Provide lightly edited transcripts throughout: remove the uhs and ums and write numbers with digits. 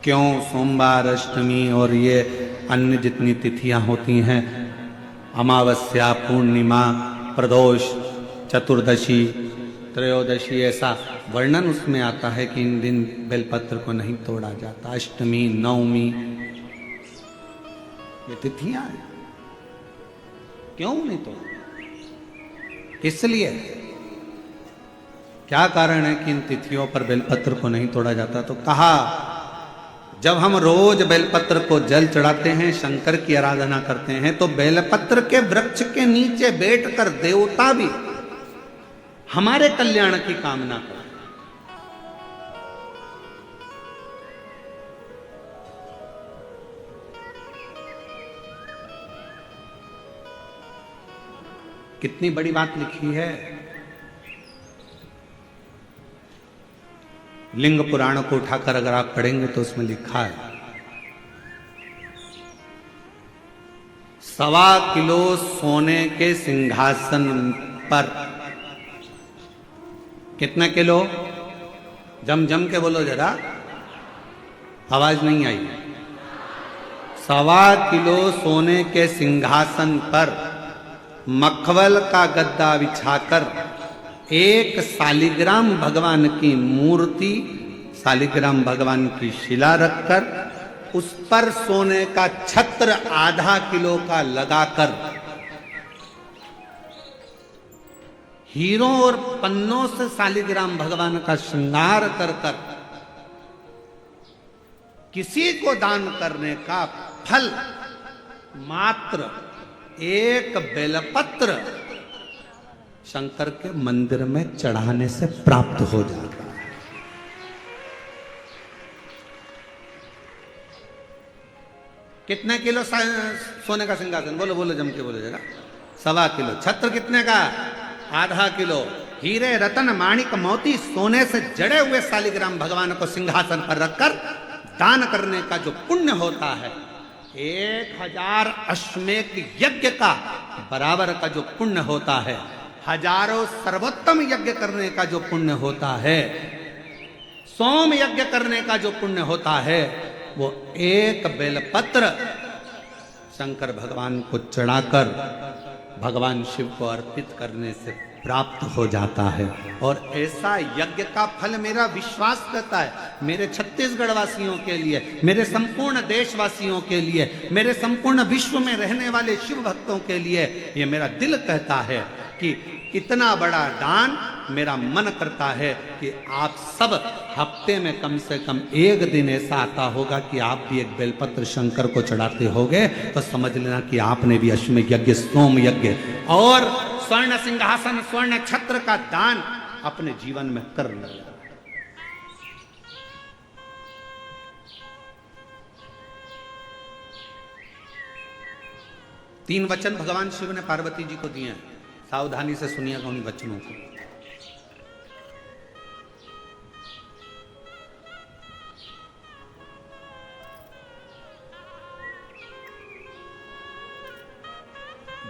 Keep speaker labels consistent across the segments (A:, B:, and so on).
A: क्यों सोमवार, अष्टमी और ये अन्य जितनी तिथियां होती हैं, अमावस्या, पूर्णिमा, प्रदोष, चतुर्दशी, त्रयोदशी, ऐसा वर्णन उसमें आता है कि इन दिन बेलपत्र को नहीं तोड़ा जाता। अष्टमी, नवमी, ये तिथियां हैं, क्यों नहीं तोड़ा? इसलिए क्या कारण है कि इन तिथियों पर बेलपत्र को नहीं तोड़ा जाता? तो कहा, जब हम रोज बेलपत्र को जल चढ़ाते हैं, शंकर की आराधना करते हैं, तो बेलपत्र के वृक्ष के नीचे बैठकर देवता भी हमारे कल्याण की कामना करते हैं। कितनी बड़ी बात लिखी है। लिंग पुराण को उठाकर अगर आप पढ़ेंगे तो उसमें लिखा है, 1.25 किलो सोने के सिंहासन पर, कितने किलो? जम जम के बोलो जरा, आवाज नहीं आई। 1.25 किलो सोने के सिंहासन पर मखमल का गद्दा बिछाकर एक शालिग्राम भगवान की मूर्ति, शालिग्राम भगवान की शिला रखकर उस पर सोने का छत्र 0.5 किलो का लगाकर हीरों और पन्नों से शालिग्राम भगवान का श्रृंगार कर कर किसी को दान करने का फल मात्र एक बेलपत्र शंकर के मंदिर में चढ़ाने से प्राप्त हो जाता है। कितने किलो सोने का सिंहासन? बोलो बोलो, जम के बोलो जरा। 1.25 किलो। छत्र कितने का? 0.5 किलो। हीरे, रतन, माणिक, मोती, सोने से जड़े हुए शालिग्राम भगवान को सिंहासन पर रखकर दान करने का जो पुण्य होता है, 1000 अश्वमेध यज्ञ का बराबर का जो पुण्य होता है, हजारों सर्वोत्तम यज्ञ करने का जो पुण्य होता है, सोम यज्ञ करने का जो पुण्य होता है, वो एक बेलपत्र शंकर भगवान को चढ़ाकर भगवान शिव को अर्पित करने से प्राप्त हो जाता है। और ऐसा यज्ञ का फल मेरा विश्वास करता है, मेरे छत्तीसगढ़ वासियों के लिए, मेरे संपूर्ण देशवासियों के लिए, मेरे संपूर्ण विश्व में रहने वाले शिव भक्तों के लिए, ये मेरा दिल कहता है कि इतना बड़ा दान मेरा मन करता है कि आप सब हफ्ते में कम से कम एक दिन ऐसा आता होगा कि आप भी एक बेलपत्र शंकर को चढ़ाते होगे, तो समझ लेना कि आपने भी अश्वमेध यज्ञ, सोम यज्ञ और स्वर्ण सिंहासन, स्वर्ण छत्र का दान अपने जीवन में कर लिया। तीन वचन भगवान शिव ने पार्वती जी को दिए हैं, सावधानी से सुनिएगा उन वचनों को।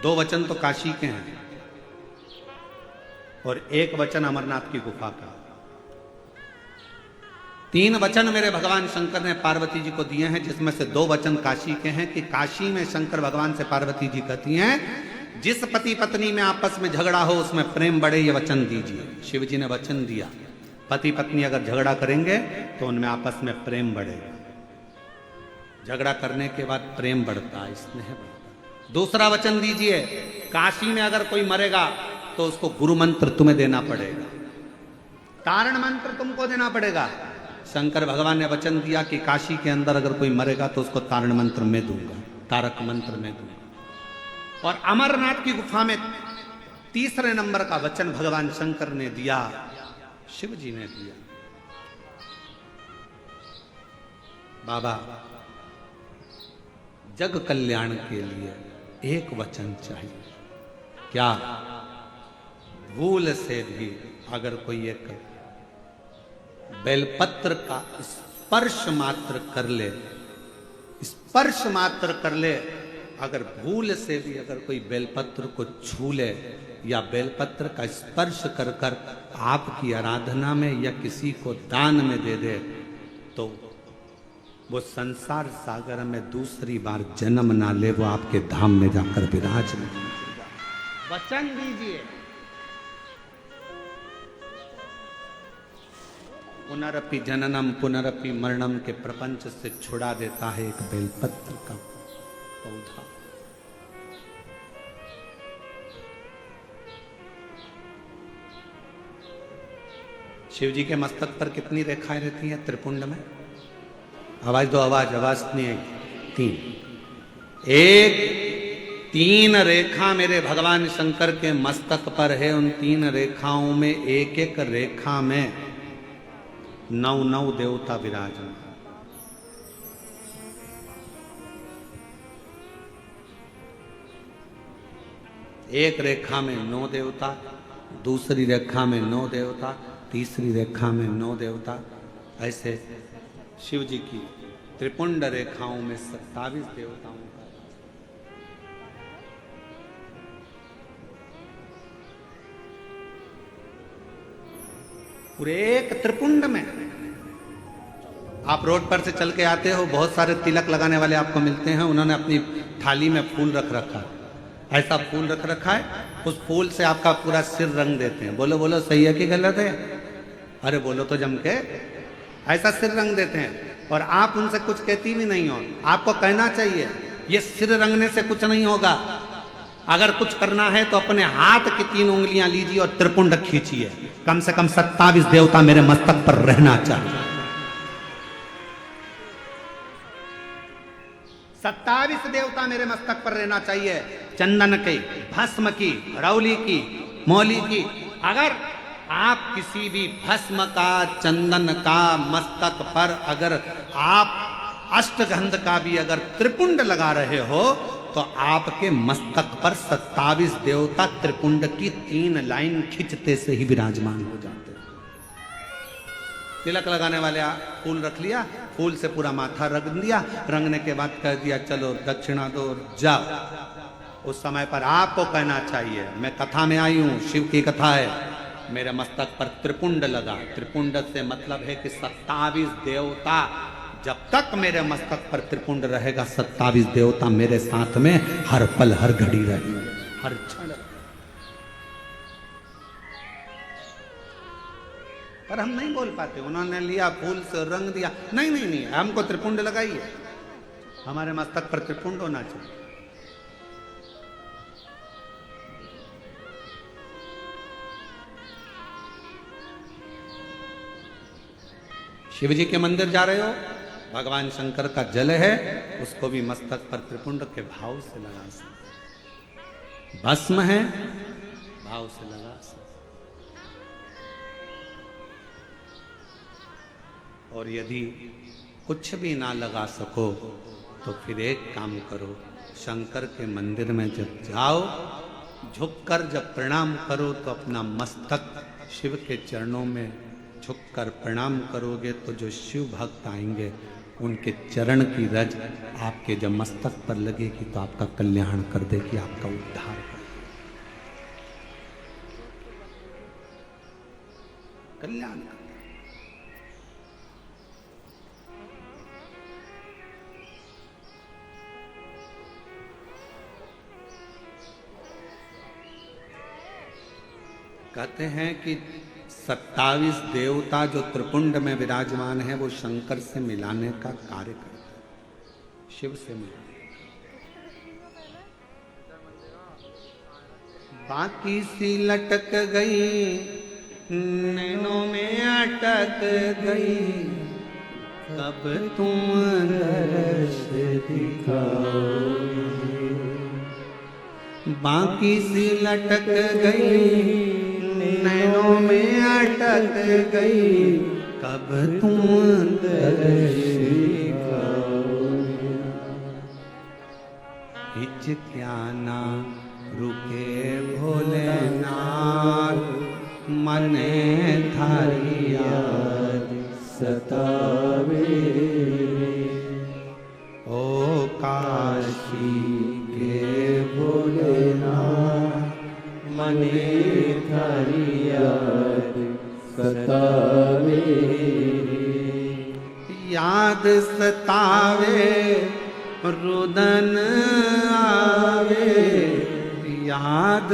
A: दो वचन तो काशी के हैं और एक वचन अमरनाथ की गुफा का। 3 वचन मेरे भगवान शंकर ने पार्वती जी को दिए हैं, जिसमें से 2 वचन काशी के हैं कि काशी में शंकर भगवान से पार्वती जी कहती हैं, जिस पति पत्नी में आपस में झगड़ा हो उसमें प्रेम बढ़े, ये वचन दीजिए। शिव जी ने वचन दिया, पति पत्नी अगर झगड़ा करेंगे तो उनमें आपस में प्रेम बढ़ेगा। झगड़ा करने के बाद प्रेम बढ़ता है, स्नेह बढ़ता। दूसरा वचन दीजिए, काशी में अगर कोई मरेगा तो उसको गुरु मंत्र तुम्हें देना पड़ेगा, तारण मंत्र तुमको देना पड़ेगा। शंकर भगवान ने वचन दिया कि काशी के अंदर अगर कोई मरेगा तो उसको तारण मंत्र में दूंगा, तारक मंत्र में दूंगा। और अमरनाथ की गुफा में तीसरे नंबर का वचन भगवान शंकर ने दिया, शिव जी ने दिया, बाबा जग कल्याण के लिए एक वचन चाहिए। क्या? भूल से भी अगर कोई एक बेलपत्र का स्पर्श मात्र कर ले, स्पर्श मात्र कर ले, अगर भूल से भी अगर कोई बेलपत्र को छू ले या बेलपत्र का स्पर्श कर कर आपकी आराधना में या किसी को दान में दे दे, तो वो संसार सागर में दूसरी बार जन्म ना ले, वो आपके धाम में जाकर विराज नहीं। वचन दीजिए। पुनरपि जननम पुनरपि मरणम के प्रपंच से छुड़ा देता है एक बेलपत्र का पौधा। शिव जी के मस्तक पर कितनी रेखाएं रहती हैं त्रिपुंड में? आवाज दो, आवाज आवाज नहीं है। तीन रेखा मेरे भगवान शंकर के मस्तक पर है। उन तीन रेखाओं में एक एक रेखा में 9 देवता विराजमान। एक रेखा में 9 देवता, दूसरी रेखा में 9 देवता, तीसरी रेखा में 9 देवता। ऐसे शिव जी की त्रिपुंड रेखाओं में 27 देवताओं का। पूरे एक त्रिपुंड में। आप रोड पर से चल के आते हो, बहुत सारे तिलक लगाने वाले आपको मिलते हैं। उन्होंने अपनी थाली में फूल रख रखा है, ऐसा फूल रख रखा है, उस फूल से आपका पूरा सिर रंग देते हैं। बोलो बोलो, सही है कि गलत है? अरे बोलो तो जम के। ऐसा सिर रंग देते हैं और आप उनसे कुछ कहती भी नहीं हो। आपको कहना चाहिए ये सिर रंगने से कुछ नहीं होगा। अगर कुछ करना है तो अपने हाथ की 3 उंगलियां लीजिए और त्रिपुंड खींचिए। कम से कम 27 देवता मेरे मस्तक पर रहना चाहिए। 27 देवता मेरे मस्तक पर रहना चाहिए। चंदन की, भस्म की, रौली की, मौली की। अगर आप किसी भी भस्म का, चंदन का मस्तक पर अगर आप अष्टगंध का भी अगर त्रिपुंड लगा रहे हो तो आपके मस्तक पर 27 देवता त्रिपुंड की 3 लाइन खींचते से ही विराजमान हो जाते हैं। तिलक लगाने वाले फूल रख लिया, फूल से पूरा माथा रंग दिया, रंगने के बाद कह दिया चलो दक्षिणा दो जाओ। उस समय पर आपको कहना चाहिए, मैं कथा में आई हूं, शिव की कथा है, मेरे मस्तक पर त्रिपुंड लगा। त्रिपुंड से मतलब है कि 27 देवता, जब तक मेरे मस्तक पर त्रिपुंड रहेगा 27 देवता मेरे साथ में हर पल हर घड़ी रहेंगे, हर क्षण। पर हम नहीं बोल पाते। उन्होंने लिया फूल से रंग दिया, नहीं नहीं नहीं, हमको त्रिपुंड लगाइए, हमारे मस्तक पर त्रिपुंड होना चाहिए। शिव जी के मंदिर जा रहे हो, भगवान शंकर का जल है, उसको भी मस्तक पर त्रिपुंड के भाव से लगा सकते। भस्म है, भाव से लगा सकते। और यदि कुछ भी ना लगा सको तो फिर एक काम करो, शंकर के मंदिर में जब जाओ, झुककर जब प्रणाम करो तो अपना मस्तक शिव के चरणों में झुककर प्रणाम करोगे तो जो शिव भक्त आएंगे उनके चरण की रज आपके जब मस्तक पर लगेगी तो आपका कल्याण कर देगी, आपका उद्धार कर देगी, कल्याण कर देगी। कहते हैं कि 27 देवता जो त्रिपुंड में विराजमान है वो शंकर से मिलाने का कार्य करते हैं, शिव से मिलाने। बाकी सी लटक गई, नैनों में अटक गई, कब तुम दर्श दिखाओगे। बाकी सी लटक गई, नैनों में अटक गई, कब तुम दर्श दिखाओगे। हिचकियाना रुके भोलेनाथ, मने थारी याद सतावे। ओ काशी के भोलेनाथ, मने थारी याद सतावे। याद याद सतावे रुदन आवे, याद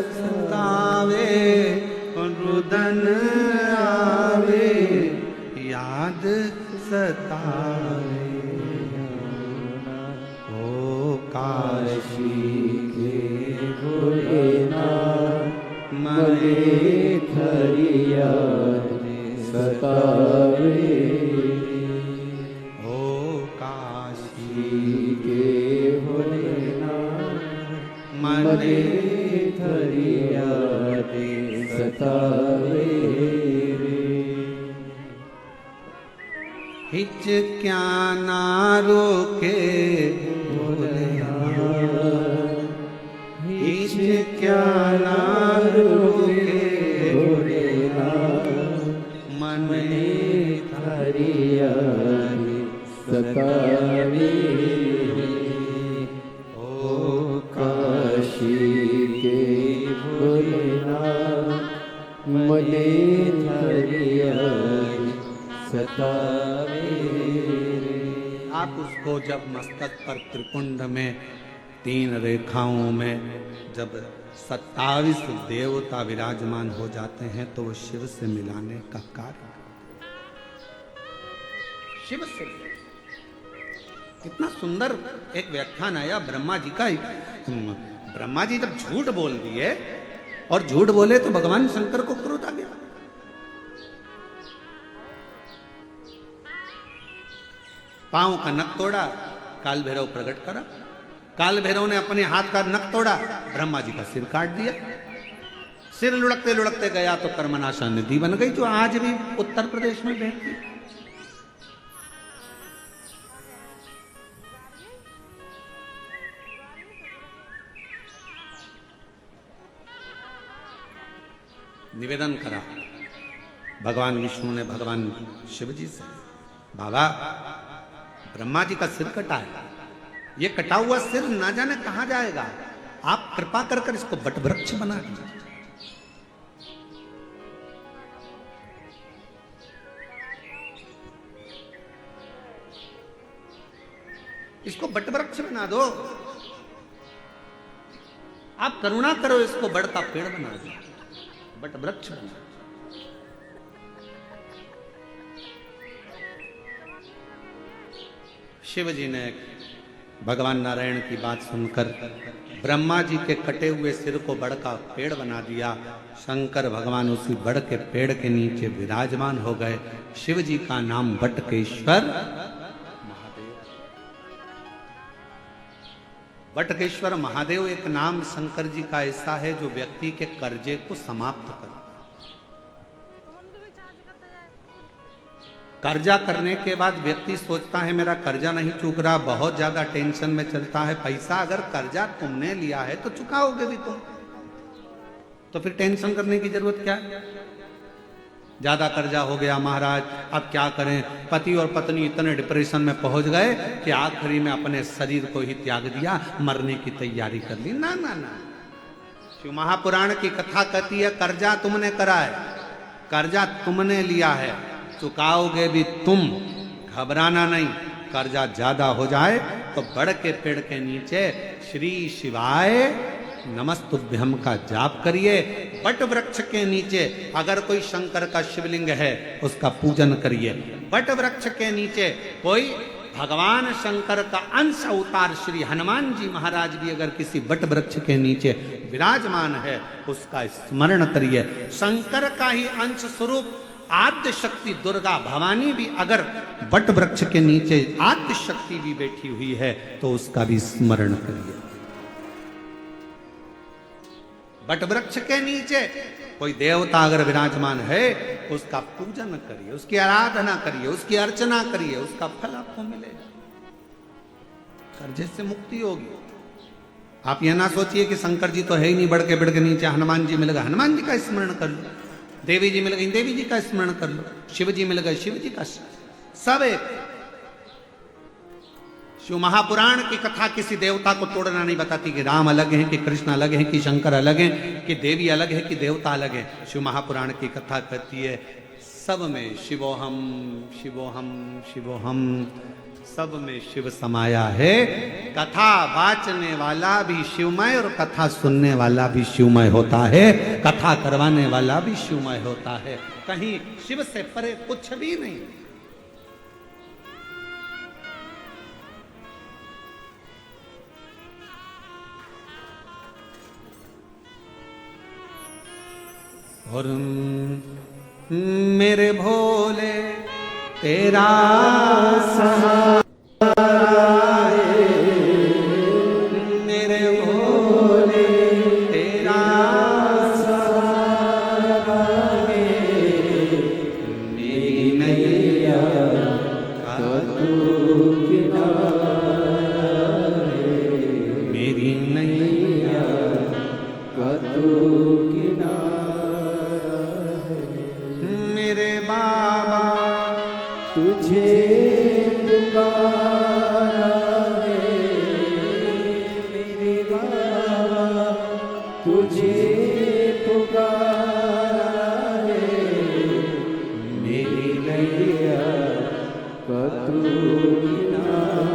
A: सतावे रुदन आवे, याद सतावे। ओ काशी के भोलेनाथ मरे
B: थरिया सतावे,
A: ओ काशी
B: के भोलेनाथ
A: मरे
B: थरिया सतावे।
A: हिचक्या ना रोके भोलेनाथ, हिचक्या ना रोके
B: भोलेनाथ
A: मने
B: हरिया सतावे। ओ काशी के भोलेनाथ मने हरिया सतावे।
A: आप उसको जब मस्तक पर त्रिपुंड में 3 रेखाओं में जब 27 देवता विराजमान हो जाते हैं तो वो शिव से मिलाने का कार्य, शिव से। कितना सुंदर एक व्याख्यान आया ब्रह्मा जी का। ब्रह्मा जी जब झूठ बोल दिए और झूठ बोले तो भगवान शंकर को क्रोध आ गया। पांव का नख तोड़ा, काल भैरव प्रकट करा, काल भैरव ने अपने हाथ का नख तोड़ा, ब्रह्मा जी का सिर काट दिया। सिर लुढ़कते लुढ़कते गया तो कर्मनाशा नदी बन गई, जो आज भी उत्तर प्रदेश में बहती। निवेदन करा भगवान विष्णु ने भगवान शिव जी से, बाबा ब्रह्मा जी का सिर कटा है, ये कटा हुआ सिर ना जाने कहां जाएगा, आप कृपा कर कर इसको बट वृक्ष बना दीजिए। इसको बट वृक्ष बना दो, आप करुणा करो, इसको बढ़ता पेड़ बना दो, बट वृक्ष बना। शिव जी ने भगवान नारायण की बात सुनकर ब्रह्मा जी के कटे हुए सिर को बड़ का पेड़ बना दिया। शंकर भगवान उसी बड़ के पेड़ के नीचे विराजमान हो गए। शिव जी का नाम बटकेश्वर महादेव। बटकेश्वर महादेव एक नाम शंकर जी का ऐसा है जो व्यक्ति के कर्जे को समाप्त कर। कर्जा करने के बाद व्यक्ति सोचता है मेरा कर्जा नहीं चूक रहा, बहुत ज्यादा टेंशन में चलता है। पैसा अगर कर्जा तुमने लिया है तो चुकाओगे भी तुम, तो फिर टेंशन करने की जरूरत क्या है। ज्यादा कर्जा हो गया महाराज, अब क्या करें। पति और पत्नी इतने डिप्रेशन में पहुंच गए कि आखिरी में अपने शरीर को ही त्याग दिया, मरने की तैयारी कर ली। ना ना ना, शिव महापुराण की कथा कहती है कर्जा तुमने करा है, कर्जा तुमने लिया है, चुकाओगे भी तुम, घबराना नहीं। कर्जा ज्यादा हो जाए तो बड़ के पेड़ के नीचे श्री शिवाय नमस्तुभ्यम का जाप करिए। बट वृक्ष के नीचे अगर कोई शंकर का शिवलिंग है उसका पूजन करिए। बट वृक्ष के नीचे कोई भगवान शंकर का अंश अवतार श्री हनुमान जी महाराज भी अगर किसी बट वृक्ष के नीचे विराजमान है उसका स्मरण करिए। शंकर का ही अंश स्वरूप आद्य शक्ति दुर्गा भवानी भी अगर बट वृक्ष के नीचे आद्य शक्ति भी बैठी हुई है तो उसका भी स्मरण करिए। बट वृक्ष के नीचे कोई देवता अगर विराजमान है उसका पूजन करिए, उसकी आराधना करिए, उसकी अर्चना करिए, उसका फल आपको मिलेगा, कर्जे से मुक्ति होगी। आप यह ना सोचिए कि शंकर जी तो है ही नहीं, बढ़ के नीचे हनुमान जी मिल गए, हनुमान जी का स्मरण कर लो। देवी जी मिल गई, देवी जी का स्मरण कर लो। शिव जी मिल गए, शिव जी का। सब एक। शिव महापुराण की कथा किसी देवता को तोड़ना नहीं बताती कि राम अलग हैं, कि कृष्ण अलग हैं, कि शंकर अलग हैं, कि देवी अलग है, कि देवता अलग है। शिव महापुराण की कथा कहती है सब में शिवोहम शिवोहम शिवोहम, सब में शिव समाया है। कथा वाचने वाला भी शिवमय और कथा सुनने वाला भी शिवमय होता है, कथा करवाने वाला भी शिवमय होता है। कहीं शिव से परे कुछ भी नहीं। और मेरे भोले तेरा सहारा है, मेरे भोले तेरा सहारा है, मेरी नैया का तू किनारा है, मेरी नैया का तू मेरे बाबा
B: तुझे पुकारा है, मेरे बाबा तुझे पुकारा है, मेरी नैया का तू किनारा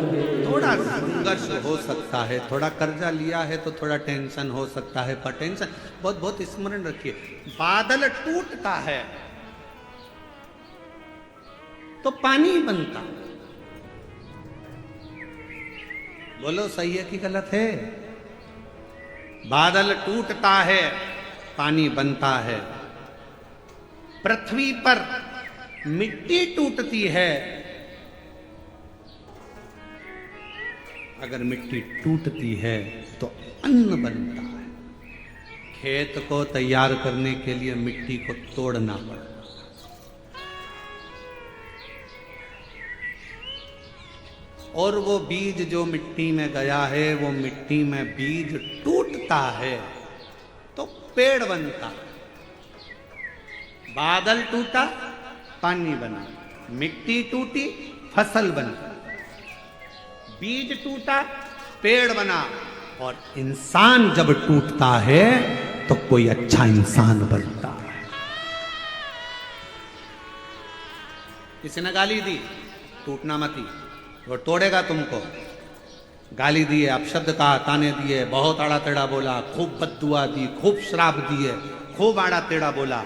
B: है।
A: थोड़ा संघर्ष हो सकता है, थोड़ा कर्जा लिया है तो थोड़ा टेंशन हो सकता है, पर टेंशन बहुत बहुत स्मरण रखिए, बादल टूटता है तो पानी बनता। बोलो सही है कि गलत है? बादल टूटता है पानी बनता है। पृथ्वी पर मिट्टी टूटती है, अगर मिट्टी टूटती है तो अन्न बनता है। खेत को तैयार करने के लिए मिट्टी को तोड़ना पड़ता है। और वो बीज जो मिट्टी में गया है, वो मिट्टी में बीज टूटता है तो पेड़ बनता है। बादल टूटा पानी बना, मिट्टी टूटी फसल बनी, बीज टूटा पेड़ बना, और इंसान जब टूटता है तो कोई अच्छा इंसान बनता है। किसी ने गाली दी, टूटना मती, वो तोड़ेगा तुमको। गाली दिए, अपशब्द कहा, ताने दिए, बहुत आड़ा टेढ़ा बोला, खूब बद्दुआ दी, खूब श्राप दिए, खूब आड़ा टेढ़ा बोला,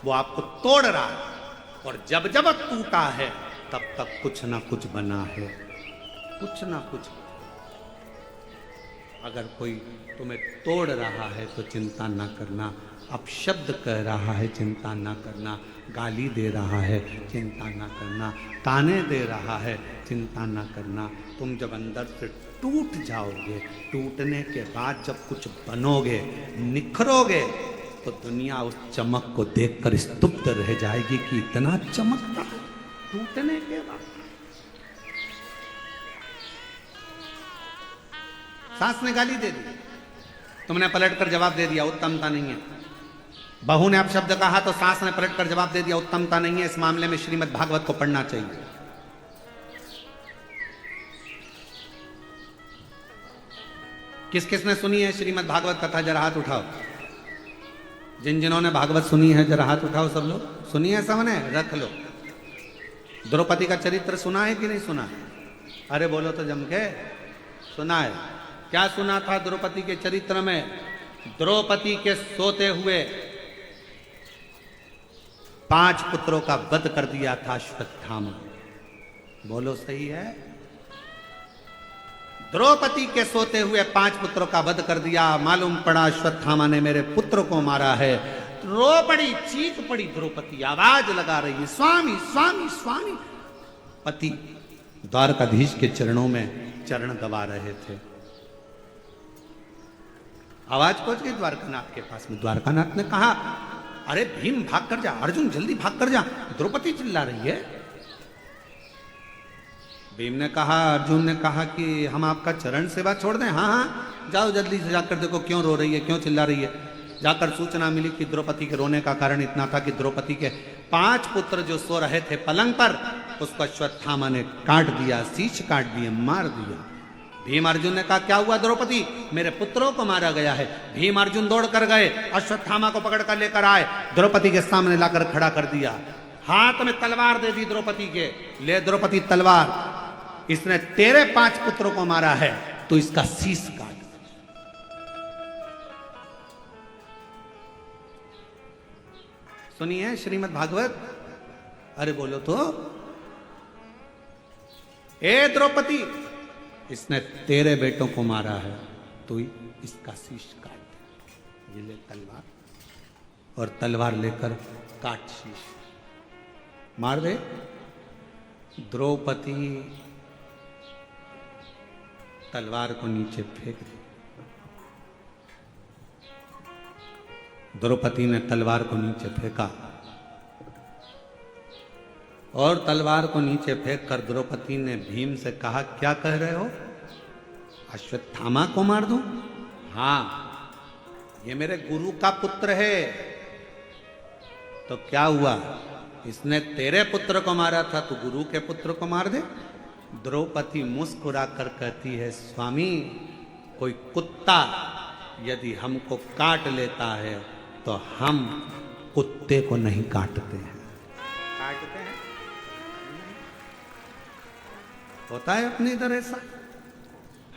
A: वो आपको तोड़ रहा है। और जब जब टूटा है तब तक कुछ ना कुछ बना है, कुछ ना कुछ। अगर कोई तुम्हें तोड़ रहा है तो चिंता ना करना, अपशब्द कह रहा है चिंता ना करना, गाली दे रहा है चिंता ना करना, ताने दे रहा है चिंता ना करना। तुम जब अंदर से टूट जाओगे, टूटने के बाद जब कुछ बनोगे, निखरोगे, तो दुनिया उस चमक को देखकर स्तब्ध रह जाएगी कि इतना चमकता है टूटने के बाद। सास ने गाली दे दी, तुमने पलटकर जवाब दे दिया, उत्तमता नहीं है। बहू ने अपशब्द कहा तो सास ने पलटकर जवाब दे दिया, उत्तमता नहीं है। इस मामले में श्रीमद् भागवत को पढ़ना चाहिए। किस किस ने सुनी है श्रीमद् भागवत कथा? जरा हाथ उठाओ। जिन जिन्होंने भागवत सुनी है जरा हाथ उठाओ। सब लोग सुनी है? सबने रख लो। द्रौपदी का चरित्र सुना है कि नहीं सुना है? अरे बोलो तो जम के। सुना है? क्या सुना था द्रौपदी के चरित्र में? द्रौपदी के सोते हुए 5 पुत्रों का वध कर दिया था अश्वत्थामा। बोलो सही है? द्रौपदी के सोते हुए 5 पुत्रों का वध कर दिया। मालूम पड़ा अश्वत्थामा ने मेरे पुत्र को मारा है। रो पड़ी, चीख पड़ी द्रौपदी, आवाज लगा रही है, स्वामी स्वामी स्वामी। पति द्वारकाधीश के चरणों में चरण दबा रहे थे। आवाज पहुंच गई द्वारकानाथ के पास में। द्वारकानाथ ने कहा, अरे भीम भाग कर जा, अर्जुन जल्दी भाग कर जा, द्रौपदी चिल्ला रही है। भीम ने कहा, अर्जुन ने कहा कि हम आपका चरण सेवा छोड़ दें? हाँ हाँ जाओ जल्दी से जाकर देखो क्यों रो रही है, क्यों चिल्ला रही है। जाकर सूचना मिली कि द्रौपदी के रोने का कारण इतना था कि द्रौपदी के 5 पुत्र जो सो रहे थे पलंग पर, उसको अश्वत्थामा ने काट दिया, शीश काट दिए, मार दिया। भीम अर्जुन ने कहा क्या हुआ द्रौपदी, मेरे पुत्रों को मारा गया है। भीम अर्जुन दौड़ कर गए, अश्वत्थामा को पकड़ कर लेकर आए, द्रौपदी के सामने लाकर खड़ा कर दिया, हाथ में तलवार दे दी द्रौपदी के, ले द्रौपदी तलवार, इसने तेरे 5 पुत्रों को मारा है, तो इसका शीश काट। सुनिए श्रीमद् भागवत। अरे बोलो तो, ए द्रौपदी, इसने तेरे बेटों को मारा है, तो इसका शीश काट दे। ये ले तलवार, और तलवार लेकर काट शीश, मार दे। द्रौपदी तलवार को नीचे फेंक दी। द्रौपदी ने तलवार को नीचे फेंका, और तलवार को नीचे फेंक कर द्रौपदी ने भीम से कहा क्या कह रहे हो, अश्वत्थामा को मार दूं? हाँ, ये मेरे गुरु का पुत्र है। तो क्या हुआ, इसने तेरे पुत्र को मारा था, तो गुरु के पुत्र को मार दे। द्रौपदी मुस्कुरा कर कहती है, स्वामी, कोई कुत्ता यदि हमको काट लेता है तो हम कुत्ते को नहीं काटते हैं। काटते हैं? होता है अपने इधर ऐसा।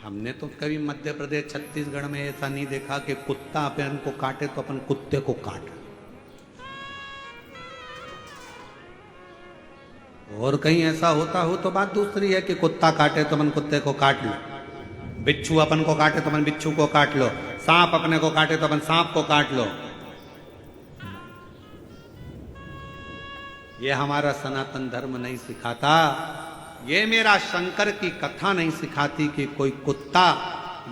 A: हमने तो कभी मध्य प्रदेश छत्तीसगढ़ में ऐसा नहीं देखा कि कुत्ता अपन को काटे तो अपन कुत्ते को काटे। और कहीं ऐसा होता हो तो बात दूसरी है कि कुत्ता काटे तो अपन कुत्ते को काट लो, बिच्छू अपन को काटे तो अपन बिच्छू को काट लो, सांप अपने को काटे तो अपन सांप को काट लो। ये हमारा सनातन धर्म नहीं सिखाता, ये मेरा शंकर की कथा नहीं सिखाती कि कोई कुत्ता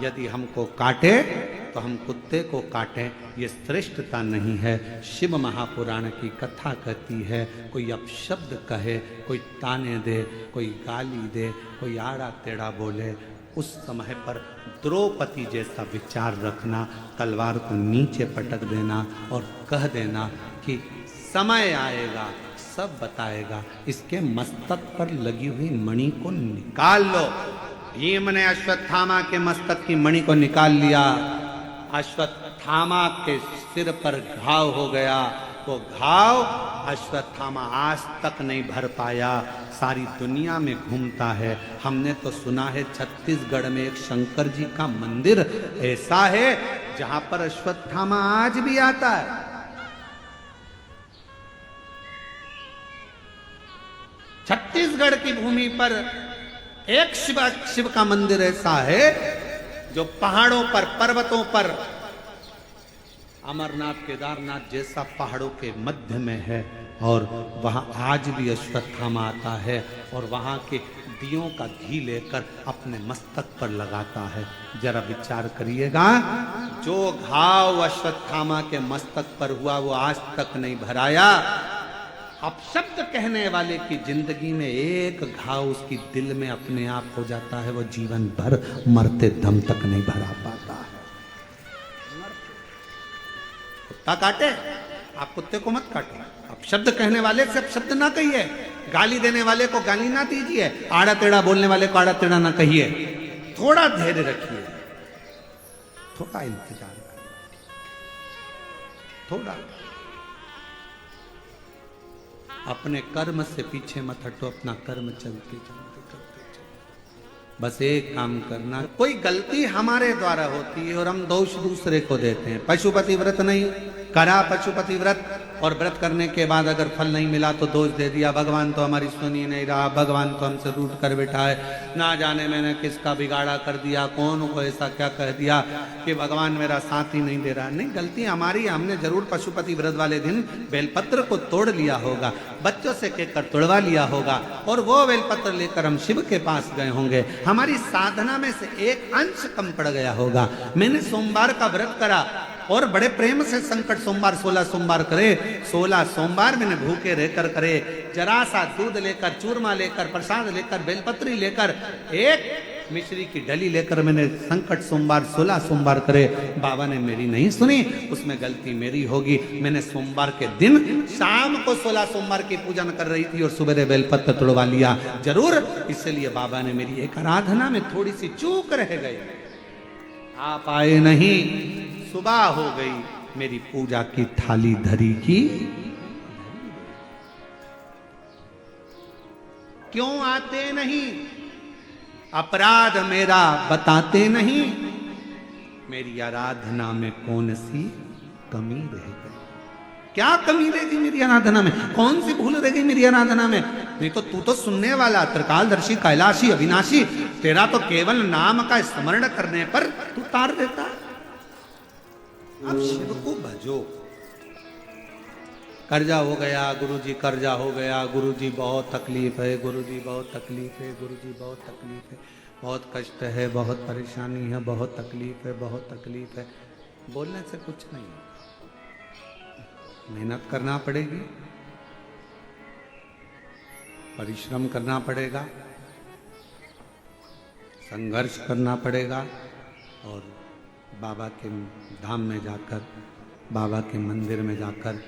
A: यदि हमको काटे तो हम कुत्ते को काटें। ये श्रेष्ठता नहीं है। शिव महापुराण की कथा कहती है, कोई अपशब्द कहे, कोई ताने दे, कोई गाली दे, कोई आड़ा टेढ़ा बोले, उस समय पर द्रौपदी जैसा विचार रखना, तलवार को नीचे पटक देना और कह देना कि समय आएगा सब बताएगा। इसके मस्तक पर लगी हुई मणि को निकाल लो। भीम ने अश्वत्थामा के मस्तक की मणि को निकाल लिया। अश्वत्थामा के सिर पर घाव हो गया। वो घाव अश्वत्थामा आज तक नहीं भर पाया, सारी दुनिया में घूमता है। हमने तो सुना है छत्तीसगढ़ में एक शंकर जी का मंदिर ऐसा है जहां पर अश्वत्थामा आज भी आता है। छत्तीसगढ़ की भूमि पर एक शिव का मंदिर ऐसा है जो पहाड़ों पर, पर्वतों पर, अमरनाथ केदारनाथ जैसा पहाड़ों के मध्य में है, और वहां आज भी अश्वत्थामा आता है और वहां के दियों का घी लेकर अपने मस्तक पर लगाता है। जरा विचार करिएगा, जो घाव अश्वत्थामा के मस्तक पर हुआ वो आज तक नहीं भराया। अपशब्द कहने वाले की जिंदगी में एक घाव उसकी दिल में अपने आप हो जाता है, वो जीवन भर मरते दम तक नहीं भरा पाता है। कुत्ता काटे, आप कुत्ते को मत काटो। अपशब्द कहने वाले से अपशब्द ना कहिए, गाली देने वाले को गाली ना दीजिए, आड़ा टेढ़ा बोलने वाले को आड़ा टेढ़ा ना कहिए। थोड़ा धैर्य रखिए, थोड़ा इंतजार करिए, थोड़ा। अपने कर्म से पीछे मत हटो, अपना कर्म चलते चलते करते चलो। बस एक काम करना, कोई गलती हमारे द्वारा होती है और हम दोष दूसरे को देते हैं। पशुपति व्रत नहीं करा, पशुपति व्रत, और व्रत करने के बाद अगर फल नहीं मिला तो दोष दे दिया, भगवान तो हमारी सुनी नहीं रहा, भगवान तो हमसे रूठ कर बैठा है, ना जाने मैंने किसका बिगाड़ा कर दिया, कौन को ऐसा क्या कह दिया कि भगवान मेरा साथ ही नहीं दे रहा। नहीं, गलती हमारी, हमने जरूर पशुपति व्रत वाले दिन बेलपत्र को तोड़ लिया होगा, बच्चों से कहकर तोड़वा लिया होगा, और वो बेलपत्र लेकर हम शिव के पास गए होंगे। हमारी साधना में से एक अंश कम पड़ गया होगा। मैंने सोमवार का व्रत करा और बड़े प्रेम से संकट सोमवार 16 सोमवार करे, 16 सोमवार मैंने भूखे रहकर करे, जरा सा दूध लेकर, चूरमा लेकर, प्रसाद लेकर, बेलपत्री लेकर, एक मिश्री की डली लेकर मैंने संकट सोमवार 16 सोमवार करे, बाबा ने मेरी नहीं सुनी, उसमें गलती मेरी होगी। मैंने सोमवार के दिन शाम को 16 सोमवार की पूजन कर रही थी और सुबह बेलपत्र तोड़वा लिया जरूर, इसलिए बाबा ने मेरी एक आराधना में थोड़ी सी चूक रह गई। आप आए नहीं, सुबह हो गई, मेरी पूजा की थाली धरी की। क्यों आते नहीं? अपराध मेरा बताते नहीं, मेरी आराधना में कौन सी कमी रह गई? क्या कमी रह गई मेरी आराधना में? कौन सी भूल रह गई मेरी आराधना में? नहीं तो तू तो सुनने वाला, त्रिकालदर्शी, कैलाशी, अविनाशी, तेरा तो केवल नाम का स्मरण करने पर तू तार देता। अब शिव को भजो। कर्जा हो गया गुरुजी, कर्जा हो गया गुरुजी, बहुत तकलीफ है गुरुजी, बहुत तकलीफ है गुरुजी, बहुत तकलीफ है, बहुत कष्ट है, बहुत परेशानी है, बहुत तकलीफ है, बहुत तकलीफ है। बोलने से कुछ नहीं, मेहनत करना पड़ेगी, परिश्रम करना पड़ेगा, संघर्ष करना पड़ेगा और बाबा के धाम में जाकर, बाबा के मंदिर में जाकर